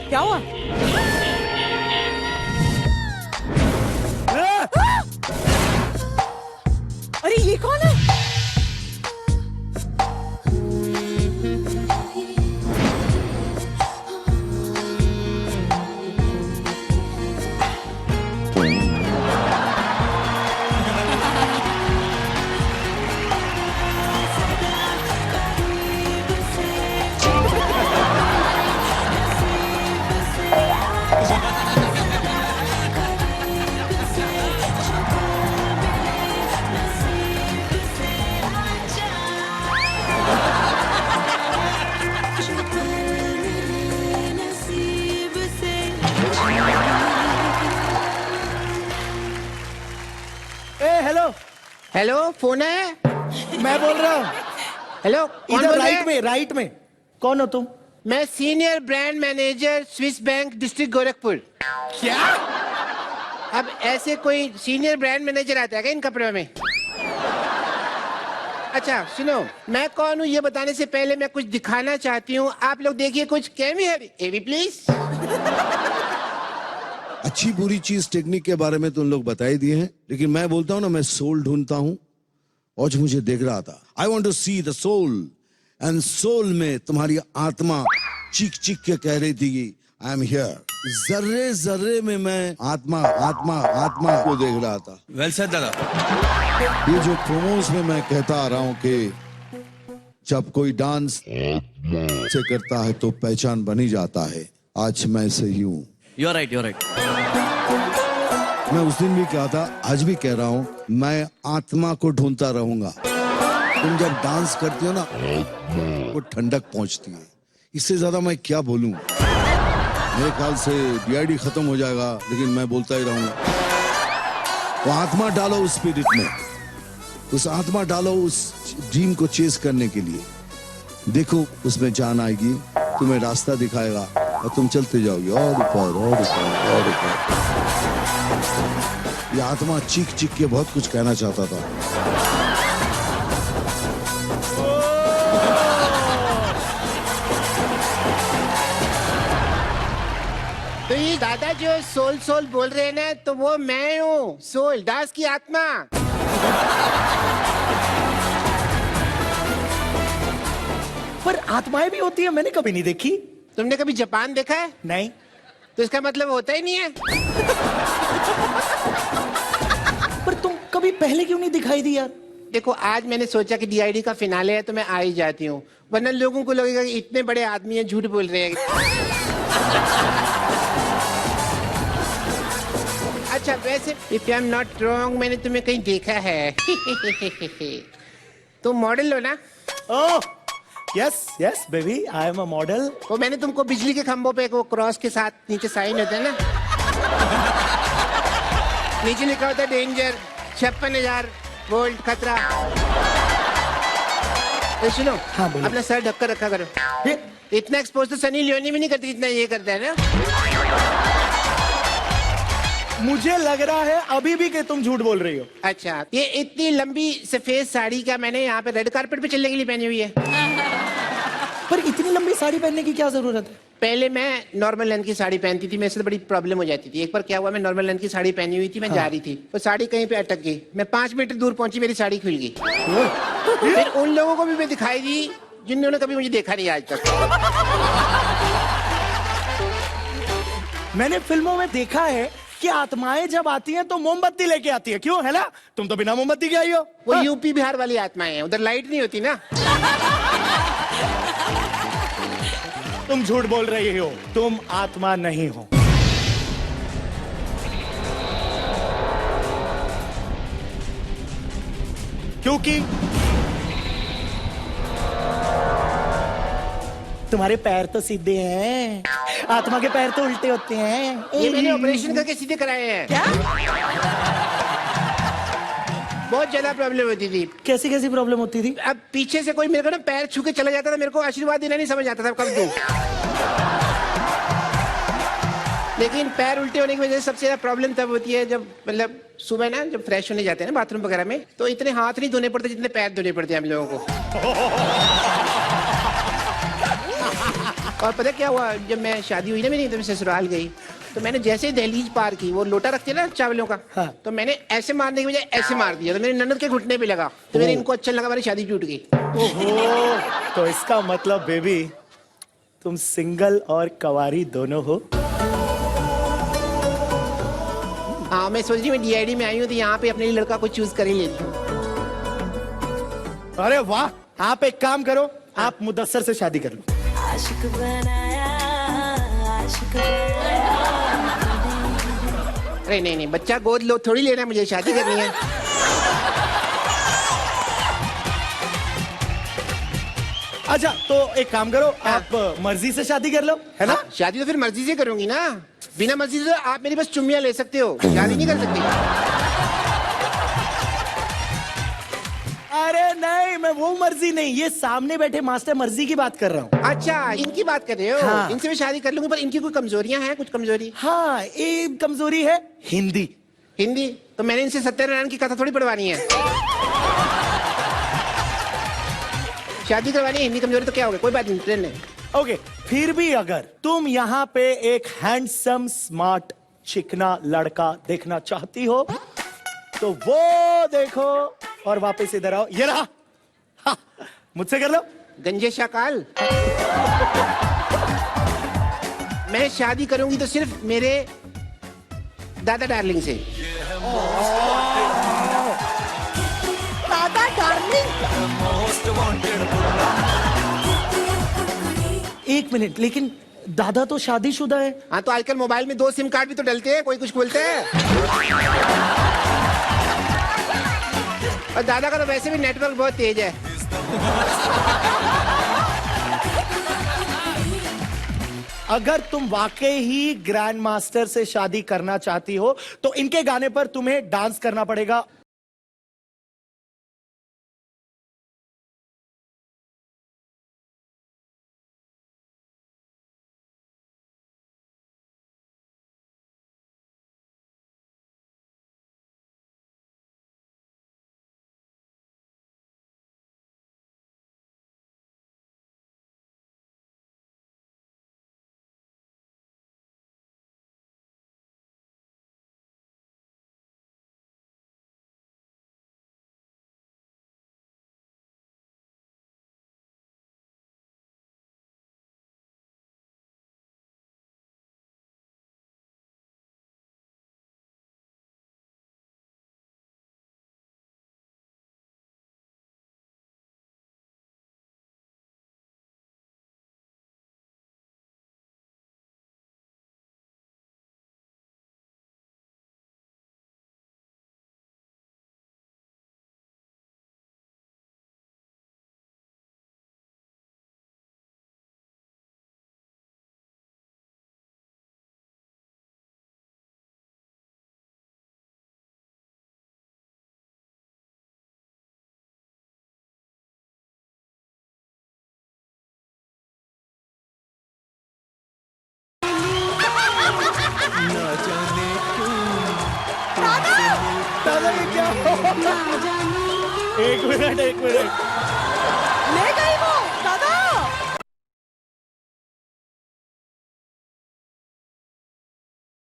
क्या हुआ? अरे ये कौन है? हेलो हेलो, फोन है? मैं बोल रहा हूँ हेलो, कौन इधर बोल रहे राइट हैं? में, राइट में। कौन हो तुम? मैं senior brand manager Swiss bank district Gorakhpur. क्या? अब ऐसे कोई सीनियर ब्रांड मैनेजर आता है क्या इन कपड़ों में? अच्छा सुनो, मैं कौन हूँ ये बताने से पहले मैं कुछ दिखाना चाहती हूँ। आप लोग देखिए कुछ। Can we have AV please? अच्छी बुरी चीज टेक्निक के बारे में तुम लोग बताई दिए हैं, लेकिन मैं बोलता हूं ना, मैं सोल ढूंढता हूं। और जो मुझे देख रहा था, I want to see the soul, and soul में तुम्हारी आत्मा चीख चीख के कह रही थी आई एम हियर। जर्रे जर्रे में मैं आत्मा आत्मा आत्मा को देख रहा था। वेल सेड दादा। ये जो प्रोमोस में मैं कहता आ रहा हूं कि जब कोई डांस से करता है तो पहचान बनी जाता है, आज मैं सही हूं। You are right, you are right. मैं उस दिन भी कहा था, आज भी कह रहा हूं, मैं आत्मा को ढूंढता रहूंगा। तुम जब डांस करती हो ना, वो ठंडक पहुंचती है। इससे ज्यादा मैं क्या बोलूं? मेरे ख्याल से डीआईडी खत्म हो जाएगा, लेकिन मैं बोलता ही रहूंगा। वो आत्मा डालो उस स्पिरिट में, उस आत्मा डालो उस ड्रीम को चेस करने के लिए। देखो उसमें जान आएगी, तुम्हें रास्ता दिखाएगा और तुम चलते जाओगे और ऊपर और ऊपर और ऊपर। ये आत्मा चीख चीख के बहुत कुछ कहना चाहता था। तो ये दादा जो सोल सोल बोल रहे हैं ना, तो वो मैं हूँ, सोल, दास की आत्मा। पर आत्माएं भी होती है, मैंने कभी नहीं देखी। तुमने कभी जापान देखा है? नहीं। तो इसका मतलब होता ही नहीं है। पर तुम कभी पहले क्यों नहीं दिखाई दी यार? देखो आज मैंने सोचा कि डीआईडी का फिनाले है तो मैं आ ही जाती हूँ, वरना लोगों को लगेगा कि इतने बड़े आदमी हैं, झूठ बोल रहे हैं। अच्छा वैसे if I am not wrong, मैंने तुम्हें कहीं देखा है। तुम मॉडल हो ना? Oh yes yes baby, I am a model. वो मैंने तुमको बिजली के खंभों पे वो क्रॉस के साथ नीचे साइन होता है ना, नीचे लिखा होता है डेंजर, 56,000 वोल्ट खतरा। तो सुनो, हाँ, बोलो। अपना सर ढककर रखा करो। ये इतना एक्सपोज तो सनी लियोनी भी नहीं करती जितना ये करता है ना। मुझे लग रहा है अभी भी कि तुम झूठ बोल रही हो। अच्छा, ये इतनी लंबी सफेद साड़ी क्या मैंने यहाँ पे रेड कारपेट पे चलने के लिए पहनी हुई है? पर इतनी लंबी साड़ी पहनने की क्या जरूरत है? पहले मैं नॉर्मल लेंथ की साड़ी पहनती थी, मेरे से बड़ी प्रॉब्लम हो जाती थी। एक बार क्या हुआ, मैं नॉर्मल लेंथ की साड़ी पहनी हुई थी, मैं जा रही थी, वो साड़ी कहीं पे अटक गई। मैं 5 मीटर दूर पहुंची, मेरी साड़ी खुल गई। फिर उन लोगों को भी मैं दिखाई दी जिन्होंने कभी मुझे देखा नहीं आज तक। मैंने फिल्मों में देखा है कि आत्माएं जब आती हैं तो मोमबत्ती लेके आती है, क्यों है ना? तुम तो बिना मोमबत्ती के आई हो। वो यूपी बिहार वाली आत्माएं हैं, उधर लाइट नहीं होती ना। तुम झूठ बोल रही हो, तुम आत्मा नहीं हो। क्योंकि तुम्हारे पैर तो सीधे हैं, आत्मा के पैर तो उल्टे होते हैं। ये मैंने ऑपरेशन करके सीधे कराए हैं। क्या? बहुत ज्यादा प्रॉब्लम होती थी। कैसी कैसी प्रॉब्लम होती थी? अब पीछे से कोई मेरे को ना पैर छू के चला जाता था, मेरे को आशीर्वाद देना नहीं समझ आता था कब दूं। लेकिन पैर उल्टे होने की वजह से सबसे ज्यादा प्रॉब्लम तब होती है जब मतलब सुबह ना जब फ्रेश होने जाते हैं ना बाथरूम वगैरह में, तो इतने हाथ नहीं धोने पड़ते जितने पैर धोने पड़ते हैं हम लोगों को। और पता क्या हुआ, जब मैं शादी हुई ना मेरी, तो मैं ससुराल गई, तो मैंने जैसे ही दहलीज पार की, वो लोटा रखते हैं ना चावलों का, हाँ। तो मैंने ऐसे मारने की बजाय ऐसे मार दिया, तो मेरी ननद के घुटने पे लगा, तो मेरे इनको अच्छा लगा, मेरी शादी टूट गई। ओहो, तो इसका मतलब बेबी तुम सिंगल और कवारी दोनों हो। हाँ, मैं सोच रही हूँ DID में आई हूँ तो यहाँ पे अपने लिए लड़का को चूज कर ही लेती हूँ। अरे वाह, आप एक काम करो, आप मुदस्सर से शादी कर लो। आशिक बनाया, आशिक बनाया। अरे नहीं नहीं, बच्चा गोद लो थोड़ी लेना है, मुझे शादी करनी है। अच्छा तो एक काम करो, आप मर्जी से शादी कर लो, है ना? हाँ, शादी तो फिर मर्जी से करूंगी ना, बिना मर्जी से तो आप मेरी बस चुम्मियां ले सकते हो, शादी नहीं कर सकते। अरे नहीं, मैं वो मर्जी नहीं, ये सामने बैठे मास्टर मर्जी की बात कर रहा हूँ। अच्छा, इनकी बात कर रहे हो? हाँ। इनसे मैं शादी कर लूंगी, पर इनकी कोई कमजोरियां हैं? कुछ कमजोरी? हाँ, एक कमजोरी है, हिंदी। हिंदी? तो मैंने इनसे सत्यनारायण की कथा थोड़ी पढ़वानी है। शादी करवानी है, हिंदी कमजोरी तो क्या हो गया, कोई बात नहीं, ट्रेन है। ओके, फिर भी अगर तुम यहाँ पे एक हैंडसम स्मार्ट चिकना लड़का देखना चाहती हो तो वो देखो और वापस इधर आओ, ये रहा। हाँ, मुझसे कर लो। गंजे शाकाल। मैं शादी करूंगी तो सिर्फ मेरे दादा डार्लिंग से। दादा डार्लिंग। एक मिनट, लेकिन दादा तो शादीशुदा है। हाँ, तो आजकल मोबाइल में 2 सिम कार्ड भी तो डलते हैं, कोई कुछ बोलते हैं। और दादा का तो वैसे भी नेटवर्क बहुत तेज है। अगर तुम वाकई ही ग्रैंड मास्टर से शादी करना चाहती हो तो इनके गाने पर तुम्हें डांस करना पड़ेगा। दादा ये क्या हो? एक मिनट, एक मिनट।